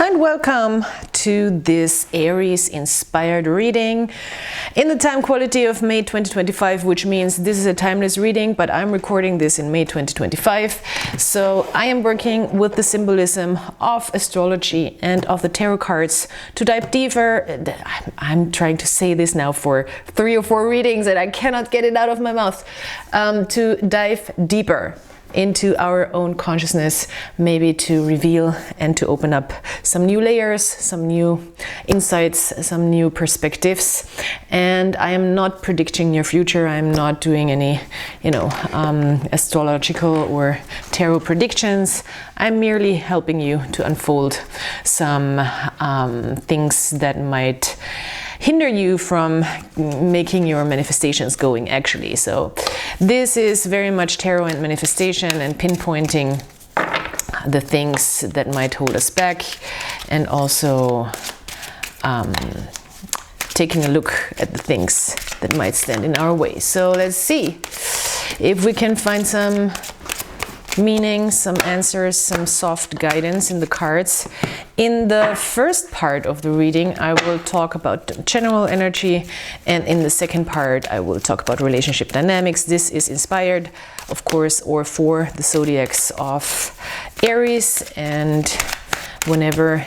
And welcome to this Aries inspired reading in the time quality of May 2025, which means this is a timeless reading, but I'm recording this in May 2025. So I am working with the symbolism of astrology and of the tarot cards to dive deeper. I'm trying to say this now for 3 or 4 readings and I cannot get it out of my mouth. To dive deeper into our own consciousness, maybe to reveal and to open up some new layers, some new insights, some new perspectives. And I am not predicting your future. I'm not doing any, astrological or tarot predictions. I'm merely helping you to unfold some things that might hinder you from making your manifestations going actually. So this is very much tarot and manifestation and pinpointing the things that might hold us back, and also taking a look at the things that might stand in our way. So let's see if we can find some meaning, some answers, some soft guidance in the cards. In the first part of the reading, I will talk about general energy, and in the second part, I will talk about relationship dynamics. This is inspired, of course, or for the zodiacs of Aries, and whenever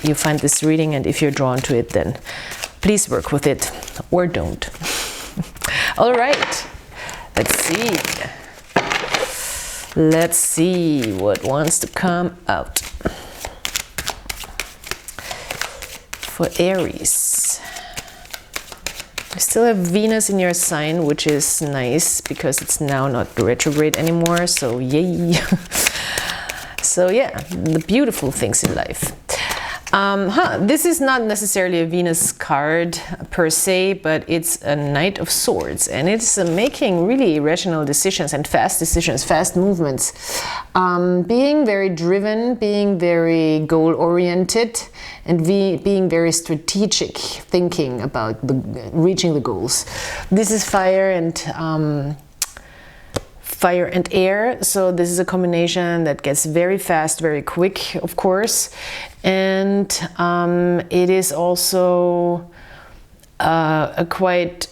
you find this reading and if you're drawn to it, then please work with it or don't. All right, let's see. Let's see what wants to come out for Aries. You still have Venus in your sign, which is nice because it's now not retrograde anymore, so yay. So yeah, the beautiful things in life. This is not necessarily a Venus card per se, but it's a Knight of Swords, and it's making really rational decisions and fast decisions, fast movements, being very driven, being very goal-oriented, and being very strategic, thinking about reaching the goals. This is fire and air, so this is a combination that gets very fast, very quick, of course, and it is also a quite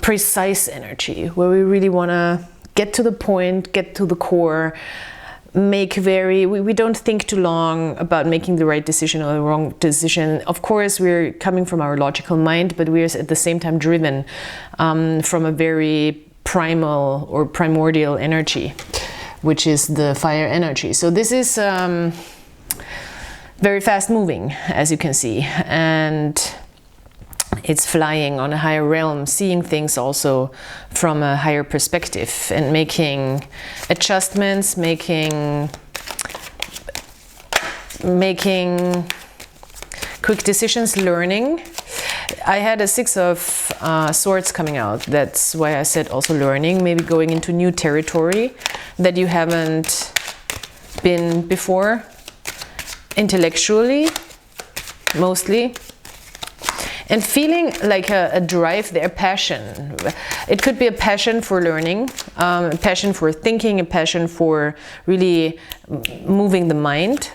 precise energy where we really want to get to the point, get to the core, we don't think too long about making the right decision or the wrong decision. Of course, we're coming from our logical mind, but we're at the same time driven from a very primal or primordial energy, which is the fire energy. So this is very fast moving, as you can see, and it's flying on a higher realm, seeing things also from a higher perspective and making adjustments, making quick decisions, learning. I had a 6 of Swords coming out. That's why I said also learning, maybe going into new territory that you haven't been before, intellectually, mostly, and feeling like a drive there, passion. It could be a passion for learning, a passion for thinking, a passion for really moving the mind.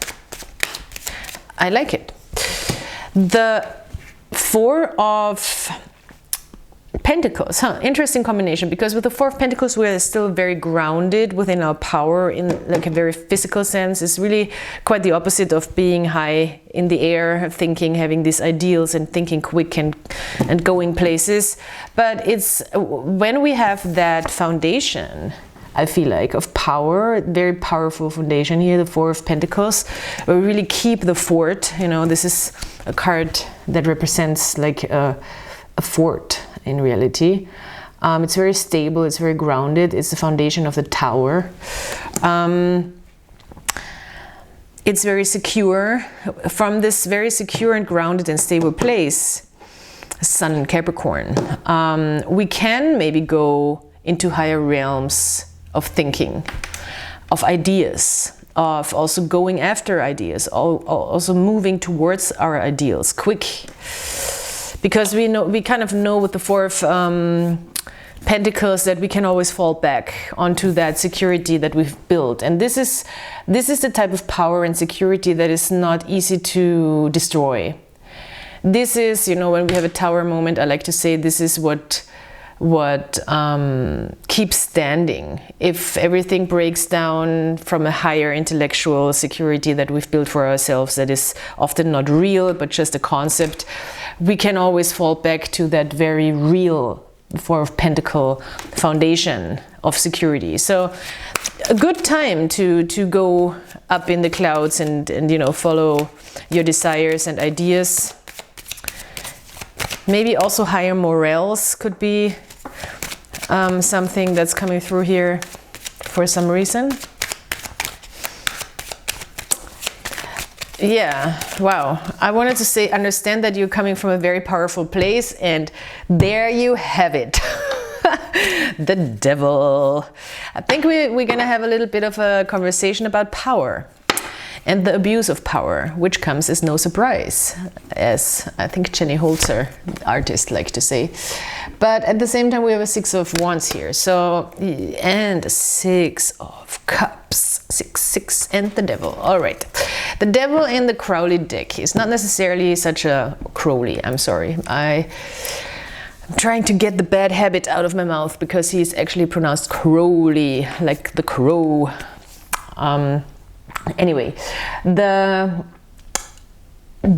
I like it. The 4 of Pentacles, interesting combination, because with the 4 of Pentacles we're still very grounded within our power in like a very physical sense. It's really quite the opposite of being high in the air, thinking, having these ideals and thinking quick and going places. But it's when we have that foundation, I feel like, of power, very powerful foundation here, the 4 of Pentacles, we really keep the fort. This is a card that represents like a fort in reality. It's very stable, it's very grounded, it's the foundation of the tower. It's very secure. From this very secure and grounded and stable place, Sun in Capricorn, we can maybe go into higher realms of thinking, of ideas, of also going after ideas, also moving towards our ideals quick, because we kind of know with the 4 of Pentacles, that we can always fall back onto that security that we've built. And this is the type of power and security that is not easy to destroy. This is, you know, when we have a tower moment, I like to say this is what keeps standing. If everything breaks down from a higher intellectual security that we've built for ourselves, that is often not real but just a concept, we can always fall back to that very real Four of Pentacle foundation of security. So a good time to go up in the clouds and you know, follow your desires and ideas. Maybe also higher morals could be something that's coming through here for some reason. Yeah, wow. I wanted to say, understand that you're coming from a very powerful place, and there you have it. The devil. I think we're gonna have a little bit of a conversation about power and the abuse of power, which comes as no surprise, as I think Jenny Holzer, artist, like to say. But at the same time, we have a Six of Wands here. So, and a Six of Cups. 6, 6, and the devil. All right. The devil in the Crowley deck is not necessarily such a Crowley. I'm sorry. I'm trying to get the bad habit out of my mouth, because he's actually pronounced Crowley, like the crow. Anyway, the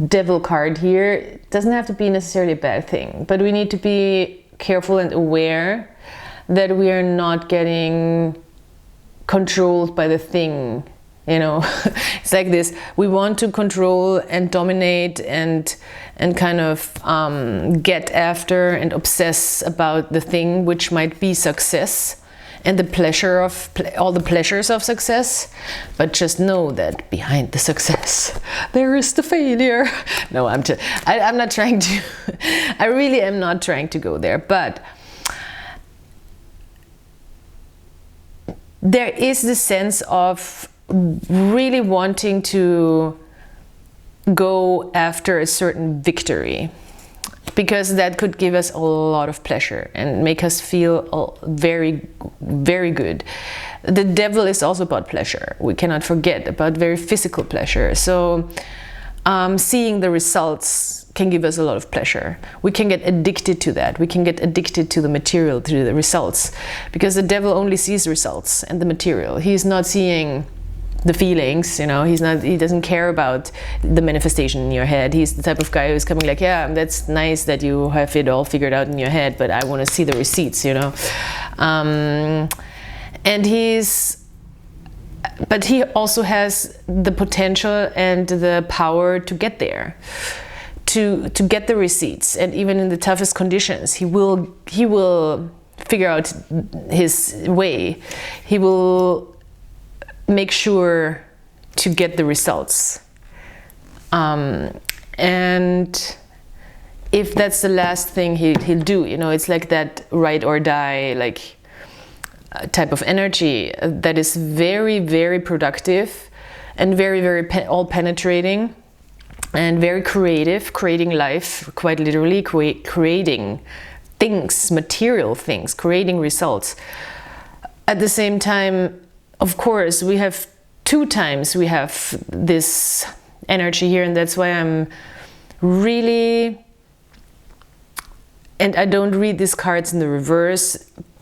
devil card here doesn't have to be necessarily a bad thing, but we need to be careful and aware that we are not getting controlled by the thing, you know. It's like this, we want to control and dominate and kind of get after and obsess about the thing, which might be success and the pleasure of all the pleasures of success, but just know that behind the success there is the failure. No, I'm not trying to I really am not trying to go there, but there is the sense of really wanting to go after a certain victory, because that could give us a lot of pleasure and make us feel very, very good. The devil is also about pleasure. We cannot forget about very physical pleasure. So seeing the results can give us a lot of pleasure. We can get addicted to that. We can get addicted to the material, to the results, because the devil only sees results and the material. He's not seeing the feelings, you know. He doesn't care about the manifestation in your head. He's the type of guy who's coming like, yeah, that's nice that you have it all figured out in your head, but I want to see the receipts, you know. But he also has the potential and the power to get there, to get the receipts, and even in the toughest conditions, he will figure out his way. He will make sure to get the results. And if that's the last thing he'll do, you know, it's like that ride or die, like type of energy that is very, very productive and very, very all penetrating and very creative, creating life, quite literally creating things, material things, creating results. At the same time, of course, we have two times we have this energy here, and that's why I'm really, and I don't read these cards in the reverse,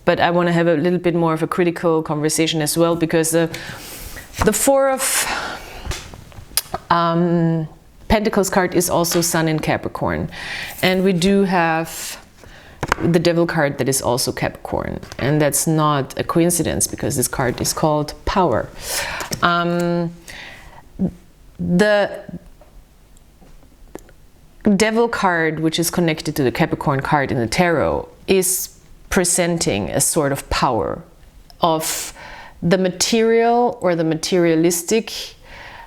but I want to have a little bit more of a critical conversation as well, because the Four of Pentacles card is also Sun in Capricorn, and we do have the Devil card that is also Capricorn, and that's not a coincidence, because this card is called Power. The Devil card, which is connected to the Capricorn card in the tarot, is presenting a sort of power of the material or the materialistic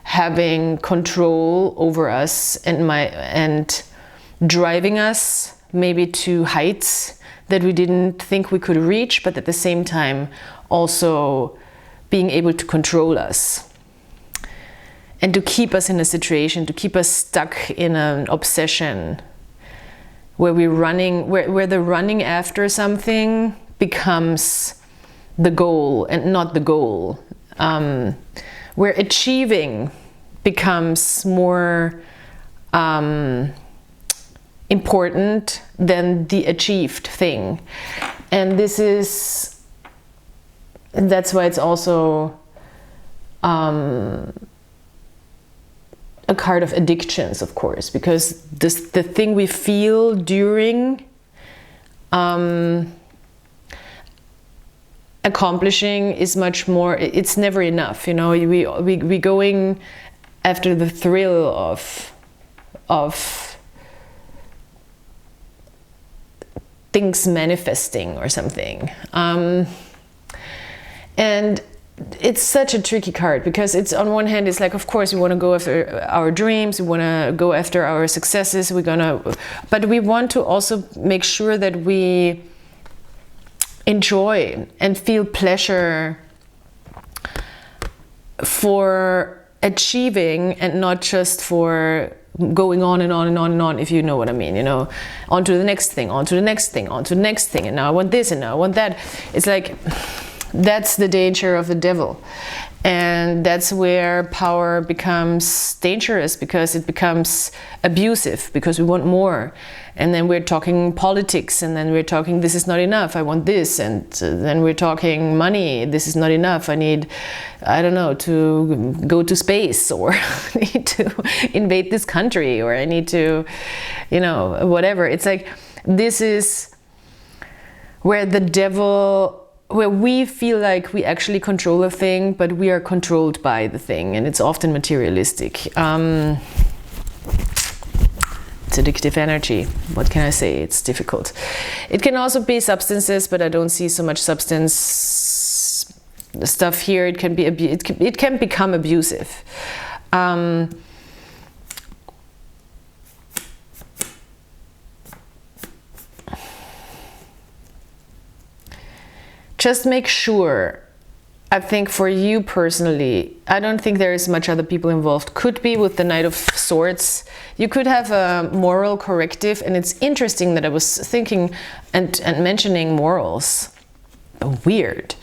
having control over us and driving us maybe to heights that we didn't think we could reach, but at the same time also being able to control us and to keep us in a situation, to keep us stuck in an obsession where we're running, where they're running after something, becomes the goal and not the goal. Where achieving becomes more important than the achieved thing. And that's why it's also a card of addictions, of course, because the thing we feel during accomplishing is much more, it's never enough, you know. We going after the thrill of things manifesting or something, and it's such a tricky card, because it's, on one hand, it's like, of course we want to go after our dreams, we want to go after our successes, but we want to also make sure that we enjoy and feel pleasure for achieving, and not just for going on and on and on and on, if you know what I mean, you know, on to the next thing, on to the next thing, on to the next thing, and now I want this and now I want that. It's like, that's the danger of the devil. And that's where power becomes dangerous, because it becomes abusive, because we want more. And then we're talking politics, and then we're talking, this is not enough, I want this. And then we're talking money, this is not enough, I need, I don't know, to go to space, or I need to invade this country, or I need to, you know, whatever. It's like, this is where the devil, where we feel like we actually control a thing, but we are controlled by the thing, and it's often materialistic. It's addictive energy. What can I say? It's difficult. It can also be substances, but I don't see so much substance stuff here. It can be it can become abusive. Just make sure, I think for you personally, I don't think there is much other people involved. Could be with the Knight of Swords. You could have a moral corrective, and it's interesting that I was thinking and mentioning morals. Weird,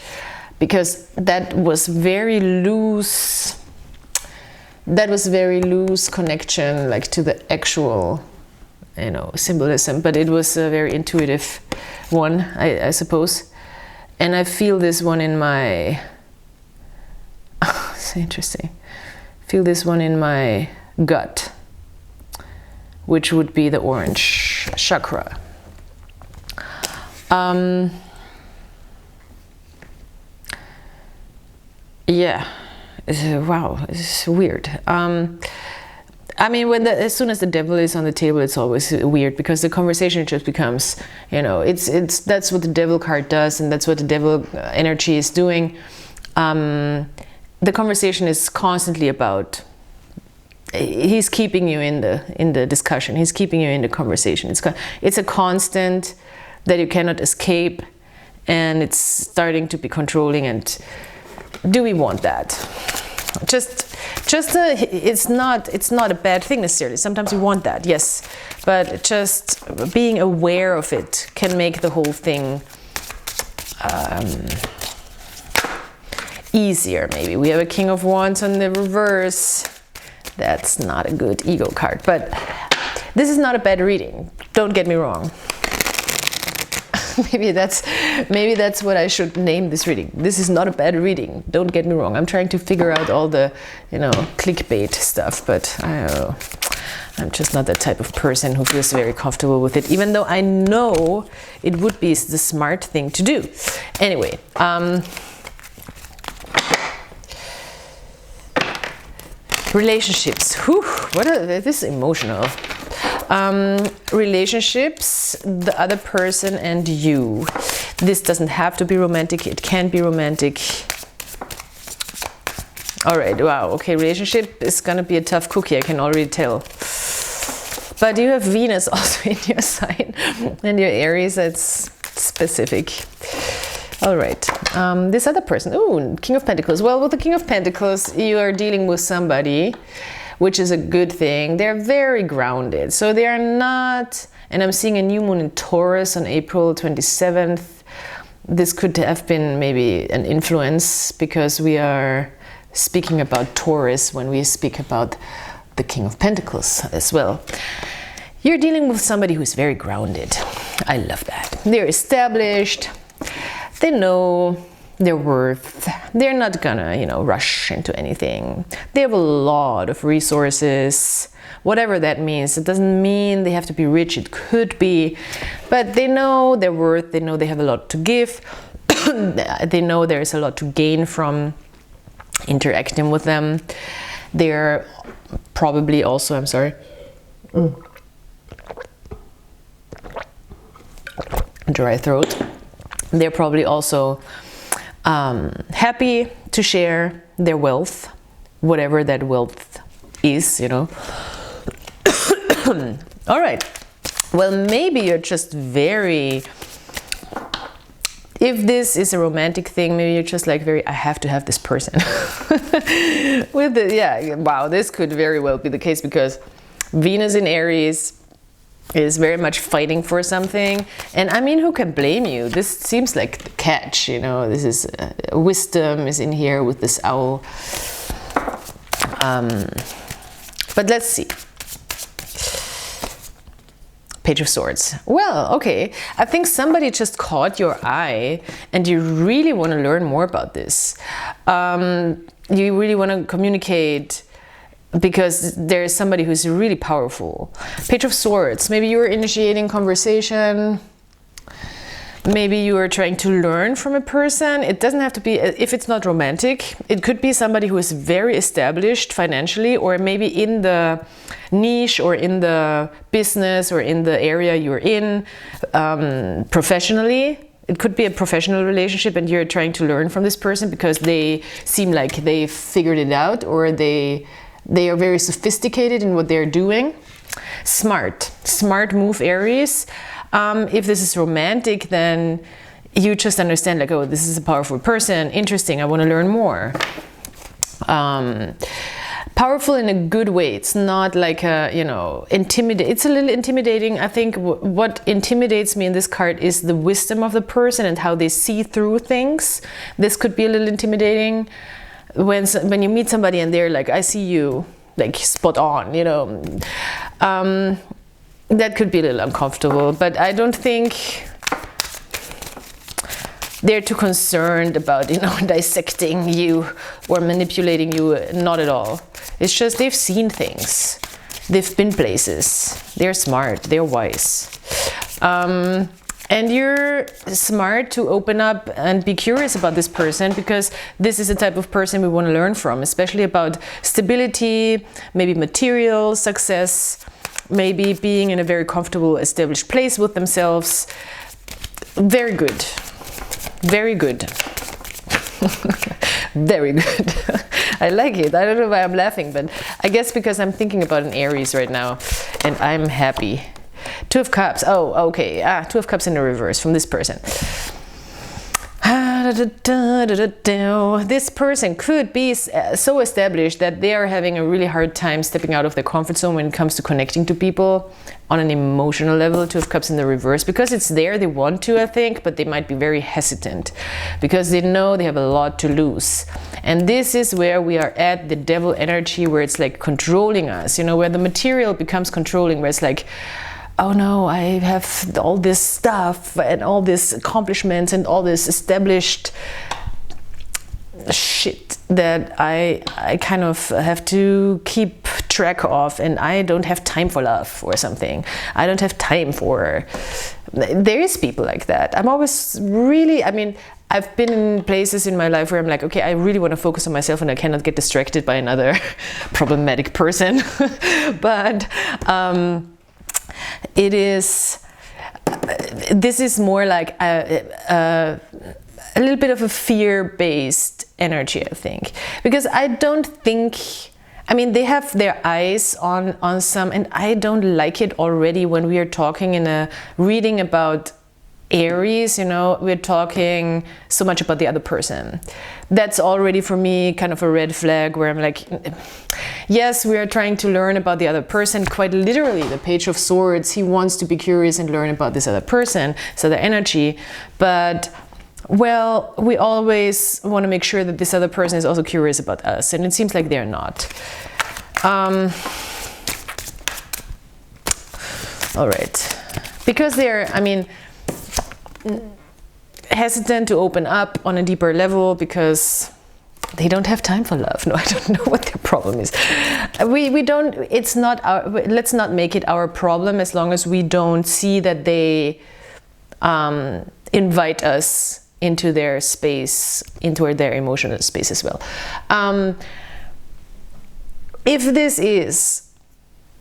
because that was very loose. That was very loose connection, like to the actual, you know, symbolism. But it was a very intuitive one, I suppose. And I feel this one in my, it's interesting, feel this one in my gut, which would be the orange chakra. Yeah, wow, it's weird. I mean, as soon as the devil is on the table, it's always weird, because the conversation just becomes, you know, that's what the devil card does, and that's what the devil energy is doing. The conversation is constantly about, he's keeping you in the discussion, he's keeping you in the conversation. It's a constant that you cannot escape, and it's starting to be controlling. And do we want that? It's not a bad thing necessarily. Sometimes you want that, yes, but just being aware of it can make the whole thing easier. Maybe we have a King of Wands on the reverse. That's not a good ego card, but this is not a bad reading. Don't get me wrong. Maybe that's what I should name this reading. This is not a bad reading. Don't get me wrong. I'm trying to figure out all the, you know, clickbait stuff, but I don't know. I'm just not that type of person who feels very comfortable with it, even though I know it would be the smart thing to do. Anyway, relationships. Whew, this is emotional. Relationships, the other person and you. This doesn't have to be romantic, it can be romantic. All right, wow, okay, relationship is gonna be a tough cookie, I can already tell. But you have Venus also in your sign, and your Aries, that's specific. All right, this other person, ooh, King of Pentacles. Well, with the King of Pentacles, you are dealing with somebody, which is a good thing. They're very grounded. So they are not, and I'm seeing a new moon in Taurus on April 27th. this could have been maybe an influence, because we are speaking about Taurus when we speak about the King of Pentacles as well. You're dealing with somebody who's very grounded. I love that. They're established. They know their worth. They're not gonna, you know, rush into anything. They have a lot of resources, whatever that means. It doesn't mean they have to be rich. It could be, but they know their worth. They know they have a lot to give. They know there's a lot to gain from interacting with them. They're probably also, I'm sorry, dry throat. They're probably also happy to share their wealth, whatever that wealth is, you know. All right. Well, maybe you're just very, if this is a romantic thing, maybe you're just like very, I have to have this person. With the, yeah, wow, this could very well be the case, because Venus in Aries is very much fighting for something. And I mean, who can blame you? This seems like the catch, you know. This is wisdom is in here with this owl. But let's see. Page of Swords. Well, okay. I think somebody just caught your eye and you really want to learn more about this. You really want to communicate, because there is somebody who's really powerful. Page of Swords. Maybe you're initiating conversation. Maybe you are trying to learn from a person. It doesn't have to be, if it's not romantic, it could be somebody who is very established financially, or maybe in the niche or in the business or in the area you're in, professionally. It could be a professional relationship and you're trying to learn from this person because they seem like they figured it out, or they are very sophisticated in what they're doing. Smart move, Aries. If this is romantic, then you just understand like, oh, this is a powerful person, interesting, I want to learn more. Powerful in a good way. It's not like a, you know, intimidating. It's a little intimidating. I think what intimidates me in this card is the wisdom of the person and how they see through things. This could be a little intimidating when you meet somebody and they're like, I see you, like spot on, you know. That could be a little uncomfortable, but I don't think they're too concerned about, you know, dissecting you or manipulating you. Not at all. It's just they've seen things. They've been places. They're smart. They're wise. And you're smart to open up and be curious about this person, because this is the type of person we want to learn from, especially about stability, maybe material success, maybe being in a very comfortable, established place with themselves. Very good. Very good. Very good. I like it. I don't know why I'm laughing, but I guess because I'm thinking about an Aries right now and I'm happy. Two of Cups. Oh, okay. Two of Cups in the reverse from this person. This person could be so established that they are having a really hard time stepping out of their comfort zone when it comes to connecting to people on an emotional level. Two of Cups in the reverse, because it's there, they want to, I think, but they might be very hesitant because they know they have a lot to lose. And this is where we are at the devil energy, where it's like controlling us, you know, where the material becomes controlling, where it's like, oh no, I have all this stuff and all these accomplishments and all this established shit that I kind of have to keep track of, and I don't have time for love or something. I don't have time for... There is people like that. I'm always really, I mean, I've been in places in my life where I'm like, okay, I really want to focus on myself and I cannot get distracted by another problematic person. But it is, this is more like a little bit of a fear-based energy, I think, because I don't think, I mean, they have their eyes on some, and I don't like it already when we are talking in a reading about Aries, you know, we're talking so much about the other person. That's already for me kind of a red flag, where I'm like, yes, we are trying to learn about the other person, quite literally. The Page of Swords, he wants to be curious and learn about this other person, so the energy, but well, we always want to make sure that this other person is also curious about us, and it seems like they're not. All right, because they're, I mean, hesitant to open up on a deeper level because they don't have time for love. No, I don't know what their problem is. We don't, it's not our, let's not make it our problem as long as we don't see that they invite us into their space, into their emotional space as well. If this is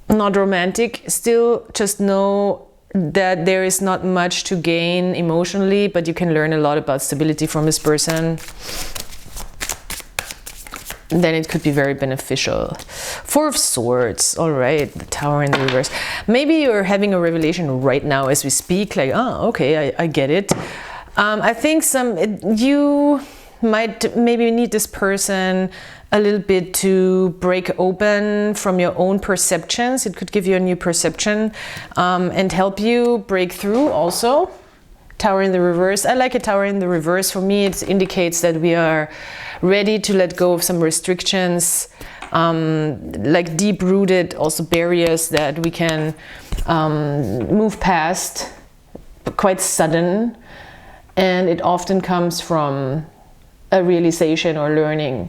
not romantic, still just know that there is not much to gain emotionally, but you can learn a lot about stability from this person. Then it could be very beneficial. Four of Swords, all right, the Tower in the reverse. Maybe you're having a revelation right now as we speak, like, oh, okay, I get it. I think you might maybe need this person a little bit to break open from your own perceptions. It could give you a new perception and help you break through also. Tower in the reverse. I like a Tower in the reverse. For me, it indicates that we are ready to let go of some restrictions, like deep-rooted also barriers that we can move past, quite sudden, and it often comes from a realization or learning.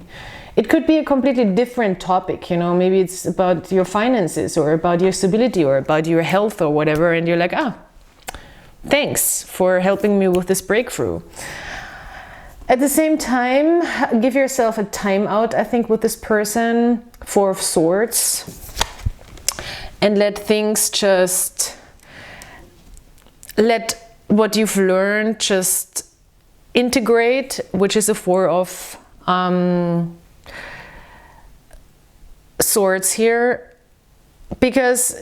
It could be a completely different topic, you know, maybe it's about your finances or about your stability or about your health or whatever, and you're like, ah, thanks for helping me with this breakthrough. At the same time, give yourself a timeout, I think, with this person, Four of Swords, and let things just, let what you've learned just integrate, which is a Four of Swords here, because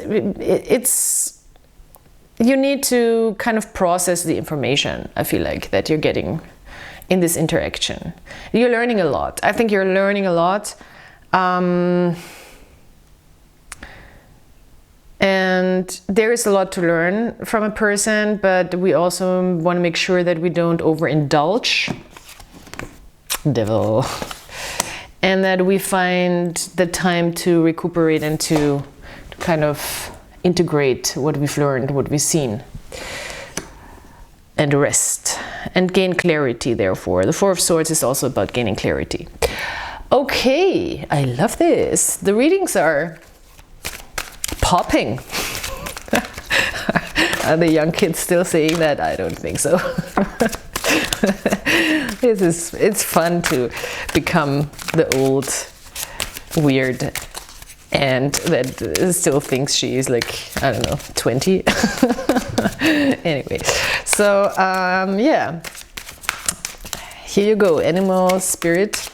you need to kind of process the information, I feel like, that you're getting in this interaction. You're learning a lot. I think you're learning a lot. And there is a lot to learn from a person, but we also want to make sure that we don't overindulge. Devil. And that we find the time to recuperate and to kind of integrate what we've learned, what we've seen, and rest and gain clarity. Therefore, the Four of Swords is also about gaining clarity. Okay, I love this. The readings are popping. Are the young kids still saying that? I don't think so. It's fun to become the old weird and that still thinks she is like, I don't know, 20. Anyway, so yeah, here you go, animal spirit.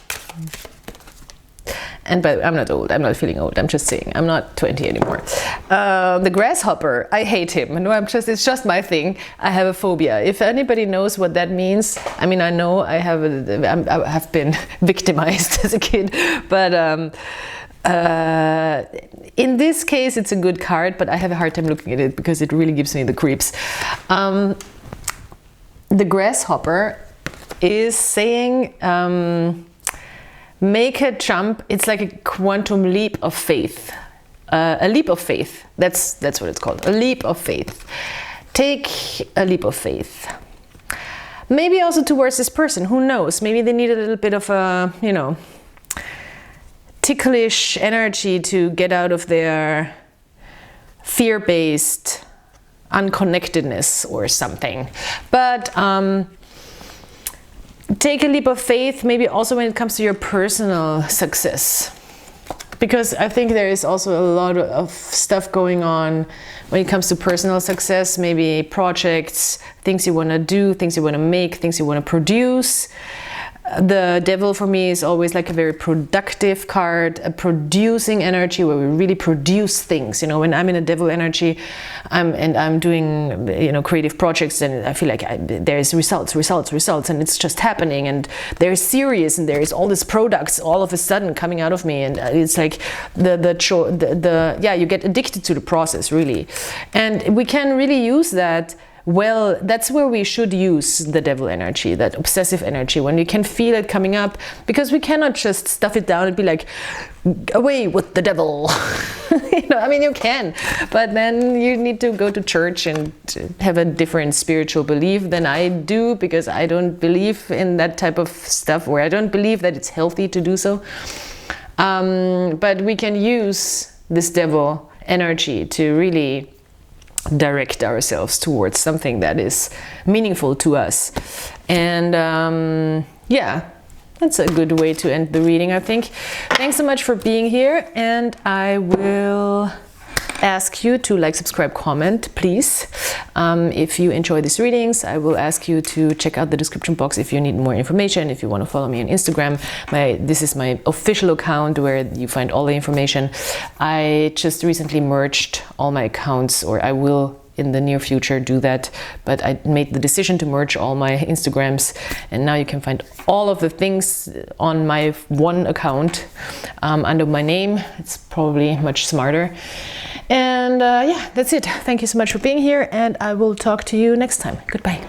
And but I'm not old, I'm not feeling old, I'm just saying, I'm not 20 anymore. The grasshopper, I hate him. No, it's just my thing. I have a phobia. If anybody knows what that means, I mean, I know I have been victimized as a kid, but in this case, it's a good card, but I have a hard time looking at it because it really gives me the creeps. The grasshopper is saying, make a jump. It's like a quantum leap of faith. A leap of faith. That's what it's called. A leap of faith. Take a leap of faith. Maybe also towards this person. Who knows? Maybe they need a little bit of a, you know, ticklish energy to get out of their fear-based unconnectedness or something. But take a leap of faith, maybe also when it comes to your personal success. Because I think there is also a lot of stuff going on when it comes to personal success, maybe projects, things you want to do, things you want to make, things you want to produce. The devil for me is always like a very productive card, a producing energy where we really produce things. You know, when I'm in a devil energy, I'm doing, you know, creative projects, and I feel like there's results, and it's just happening, and there's serious, and there's all these products all of a sudden coming out of me, and it's like yeah, you get addicted to the process really, and we can really use that well, that's where we should use the devil energy, that obsessive energy, when we can feel it coming up, because we cannot just stuff it down and be like, away with the devil. You know, I mean, you can, but then you need to go to church and have a different spiritual belief than I do, because I don't believe in that type of stuff, or I don't believe that it's healthy to do so. But we can use this devil energy to really direct ourselves towards something that is meaningful to us. And yeah, that's a good way to end the reading, I think. Thanks so much for being here, and I will ask you to like, subscribe, comment, please. If you enjoy these readings, I will ask you to check out the description box if you need more information. If you want to follow me on Instagram, this is my official account where you find all the information. I just recently merged all my accounts, or I will in the near future do that, but I made the decision to merge all my Instagrams, and now you can find all of the things on my one account under my name. It's probably much smarter. And yeah, that's it. Thank you so much for being here, and I will talk to you next time. Goodbye.